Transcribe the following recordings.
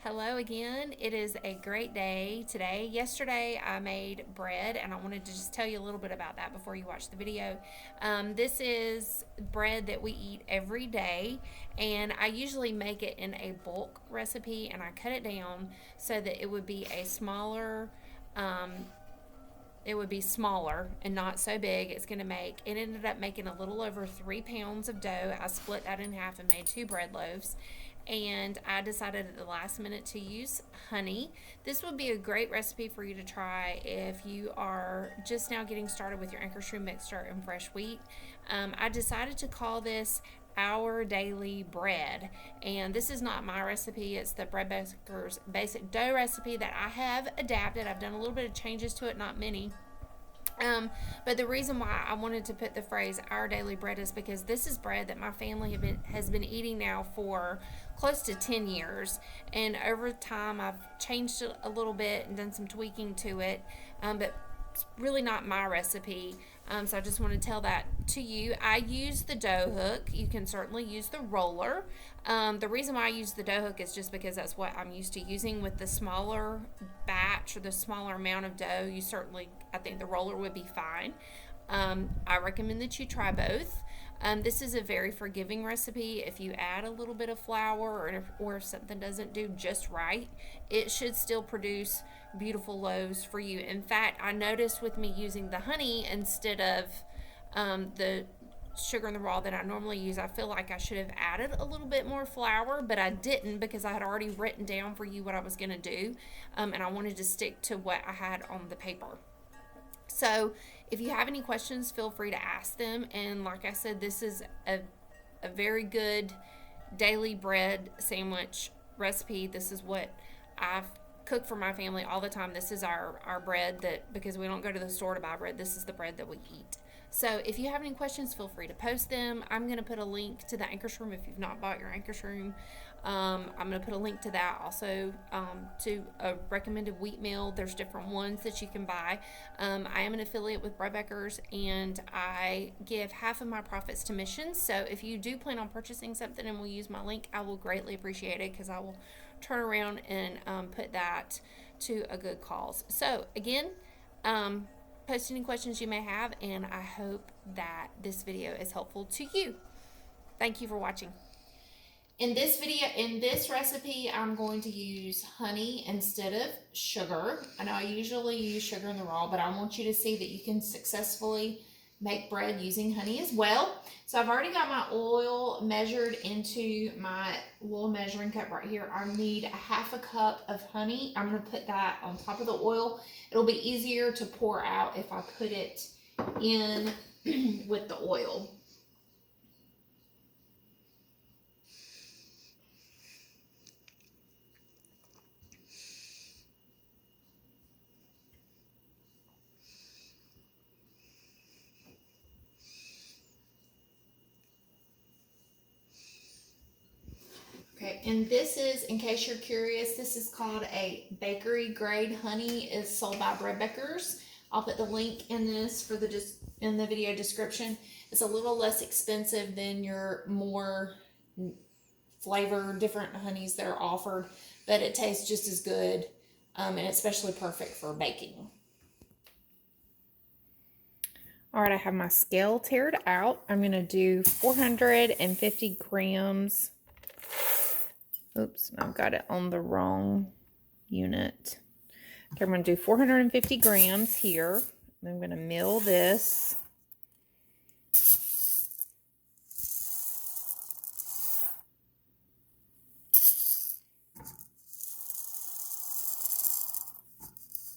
Hello again. It is a great day today. Yesterday I made bread and I wanted to just tell you a little bit about that before you watch the video. This is bread that we eat every day, and I usually make it in a bulk recipe and I cut it down so that um, it would be smaller and not so big. It ended up making a little over 3 pounds of dough. I split that in half and made 2 bread loaves. And I decided at the last minute to use honey. This would be a great recipe for you to try if you are just now getting started with your Ankarsrum mixture and fresh wheat. I decided to call this our daily bread, and this is not my recipe. It's the Bread Baker's basic dough recipe that I have adapted. I've done a little bit of changes to it, not many. But the reason why I wanted to put the phrase our daily bread is because this is bread that my family has been eating now for close to 10 years. And over time, I've changed it a little bit and done some tweaking to it. But it's really not my recipe. So I just want to tell that to you. I use the dough hook. You can certainly use the roller. The reason why I use the dough hook is just because that's what I'm used to using. With the smaller batch or the smaller amount of dough, I think the roller would be fine. I recommend that you try both. This is a very forgiving recipe. If you add a little bit of flour, or if something doesn't do just right, it should still produce beautiful loaves for you. In fact, I noticed with me using the honey instead of the sugar in the raw that I normally use, I feel like I should have added a little bit more flour, but I didn't because I had already written down for you what I was going to do, and I wanted to stick to what I had on the paper. So if you have any questions, feel free to ask them. And like I said, this is a very good daily bread sandwich recipe. This is what I've cooked for my family all the time. This is our bread, that because we don't go to the store to buy bread, this is the bread that we eat. So if you have any questions, feel free to post them. I'm going to put a link to the Ankarsrum if you've not bought your Ankarsrum. I'm going to put a link to that also, to a recommended wheat meal. There's different ones that you can buy. I am an affiliate with Bread Bakers, and I give half of my profits to missions. So if you do plan on purchasing something and will use my link, I will greatly appreciate it, because I will turn around and put that to a good cause. So again, post any questions you may have, and I hope that this video is helpful to you. Thank you for watching. In this recipe, I'm going to use honey instead of sugar. I know I usually use sugar in the raw, but I want you to see that you can successfully make bread using honey as well. So I've already got my oil measured into my oil measuring cup right here. I need a half a cup of honey. I'm going to put that on top of the oil. It'll be easier to pour out if I put it in with the oil. Okay, and this is, in case you're curious, this is called a bakery grade honey. It's sold by Bread Bakers. I'll put the link in this in the video description. It's a little less expensive than your more flavor different honeys that are offered, but it tastes just as good, and it's especially perfect for baking. All right, I have my scale tared out. I'm going to do 450 grams. Oops, I've got it on the wrong unit. Okay, I'm going to do 450 grams here. I'm going to mill this.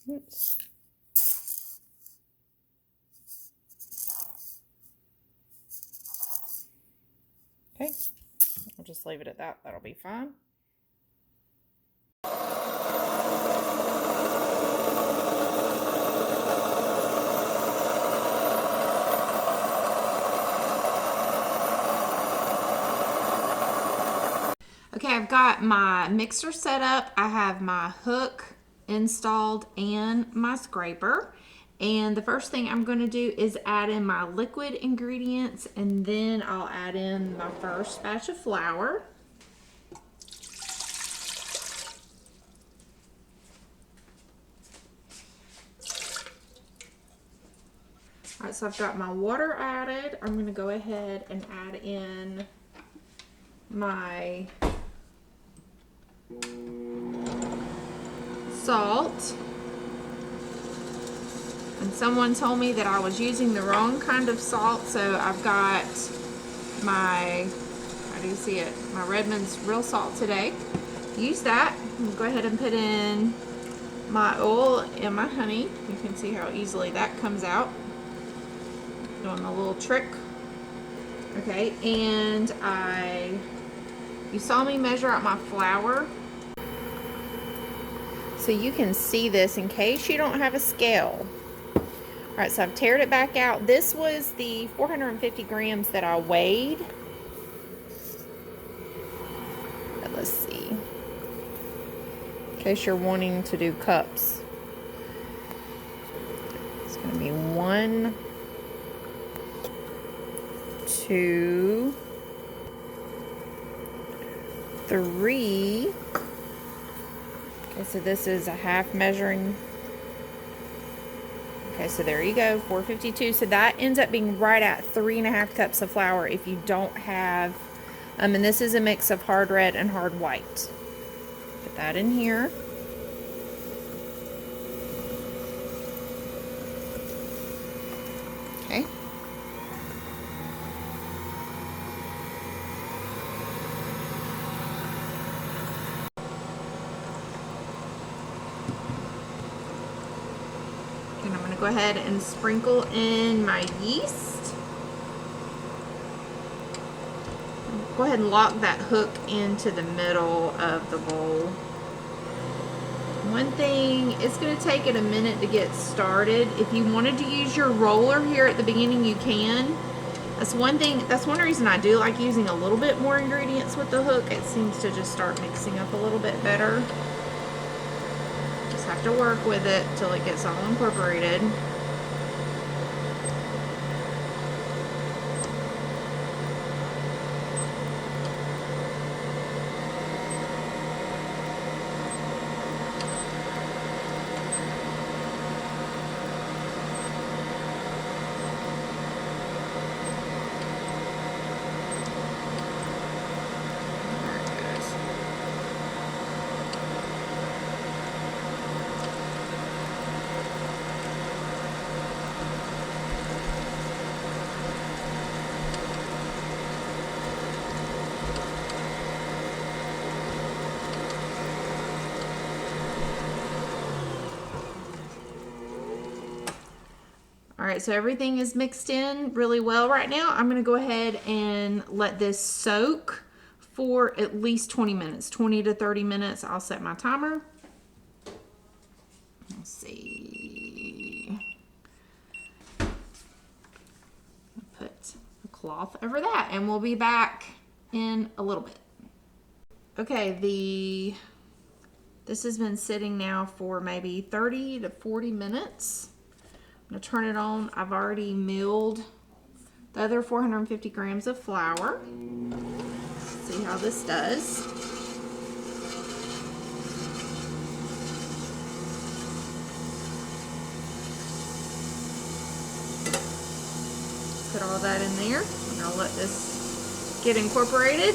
Oops. Okay, I'll just leave it at that. That'll be fine. Okay, I've got my mixer set up. I have my hook installed and my scraper. And the first thing I'm going to do is add in my liquid ingredients, and then I'll add in my first batch of flour. right, so I've got my water added. I'm going to go ahead and add in my salt. And someone told me that I was using the wrong kind of salt, so I've got my, how do you see it? My Redmond's real salt today. Use that. I'm gonna go ahead and put in my oil and my honey. You can see how easily that comes out. Doing the little trick. Okay, and you saw me measure out my flour. So you can see this in case you don't have a scale. All right, so I've tared it back out. This was the 450 grams that I weighed. But let's see. In case you're wanting to do cups. It's going to be 1, 2, 3. Okay, so this is a half measuring. Okay, so there you go, 452. So that ends up being right at 3.5 cups of flour if you don't have, and this is a mix of hard red and hard white. Put that in here. Okay. And I'm going to go ahead and sprinkle in my yeast. Go ahead and lock that hook into the middle of the bowl. One thing, it's going to take it a minute to get started. If you wanted to use your roller here at the beginning, you can. That's one thing, that's one reason I do like using a little bit more ingredients with the hook. It seems to just start mixing up a little bit better. Have to work with it till it gets all incorporated. All right, so everything is mixed in really well right now. I'm going to go ahead and let this soak for at least 20 minutes, 20 to 30 minutes. I'll set my timer. Let's see. Put a cloth over that, and we'll be back in a little bit. Okay, this has been sitting now for maybe 30 to 40 minutes. I'm going to turn it on. I've already milled the other 450 grams of flour. See how this does. Put all that in there. I'm going to let this get incorporated.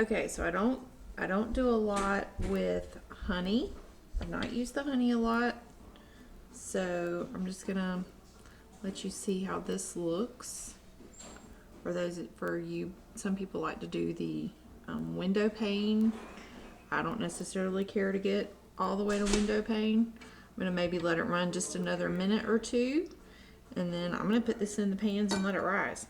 Okay, so I don't do a lot with honey. I've not used the honey a lot. So I'm just gonna let you see how this looks. For you, some people like to do the window pane. I don't necessarily care to get all the way to window pane. I'm gonna maybe let it run just another minute or two, and then I'm gonna put this in the pans and let it rise.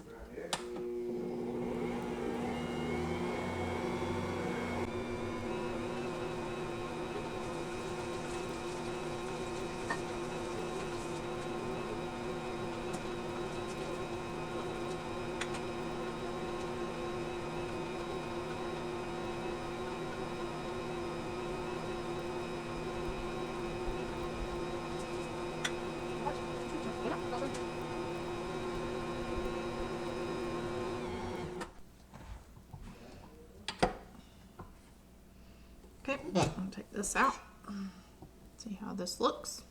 Okay, I'll take this out. See how this looks.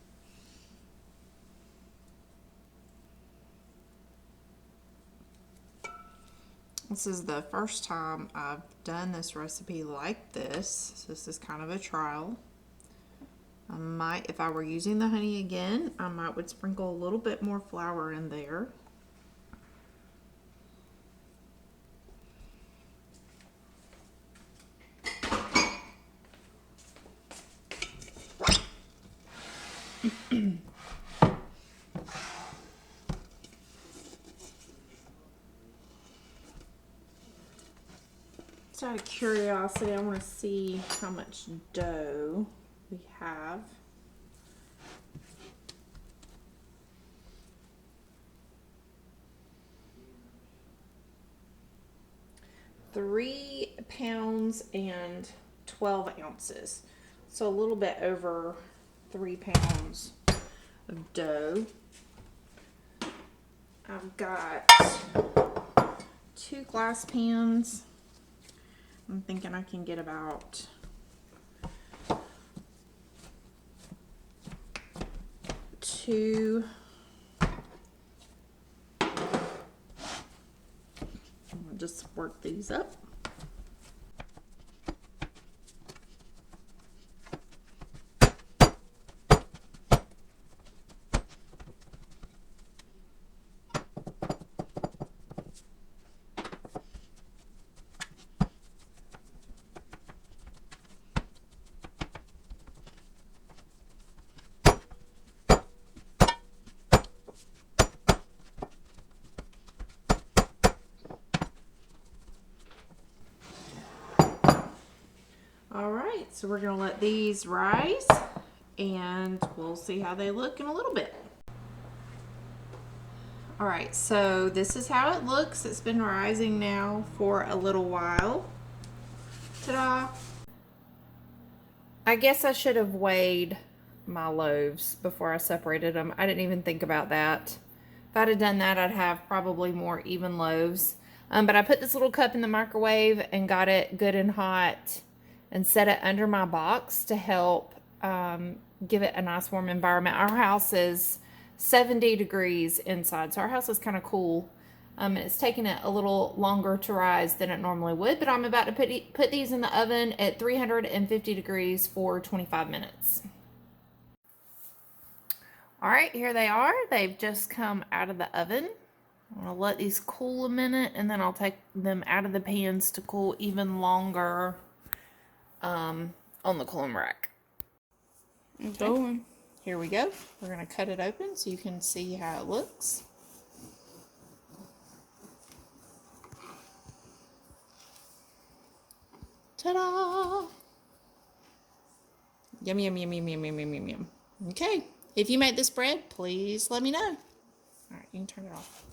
This is the first time I've done this recipe like this, so this is kind of a trial. I might, if I were using the honey again, I might would sprinkle a little bit more flour in there. Just out of curiosity, I want to see how much dough we have. £3 and 12 ounces. So a little bit over 3 pounds of dough. I've got 2 glass pans. I'm thinking I can get about 2. I'll just work these up. Alright, so we're going to let these rise and we'll see how they look in a little bit. Alright, so this is how it looks. It's been rising now for a little while. Ta-da! I guess I should have weighed my loaves before I separated them. I didn't even think about that. If I'd have done that, I'd have probably more even loaves. But I put this little cup in the microwave and got it good and hot and set it under my box to help give it a nice warm environment. Our house is 70 degrees inside, so our house is kind of cool. And it's taking it a little longer to rise than it normally would, but I'm about to put these in the oven at 350 degrees for 25 minutes. All right, here they are. They've just come out of the oven. I'm gonna let these cool a minute, and then I'll take them out of the pans to cool even longer on the cooling rack. Okay. Here we go. We're gonna cut it open so you can see how it looks. Ta-da! Yum, yum, yum, yum, yum, yum, yum, yum, yum. Okay. If you make this bread, please let me know. All right, you can turn it off.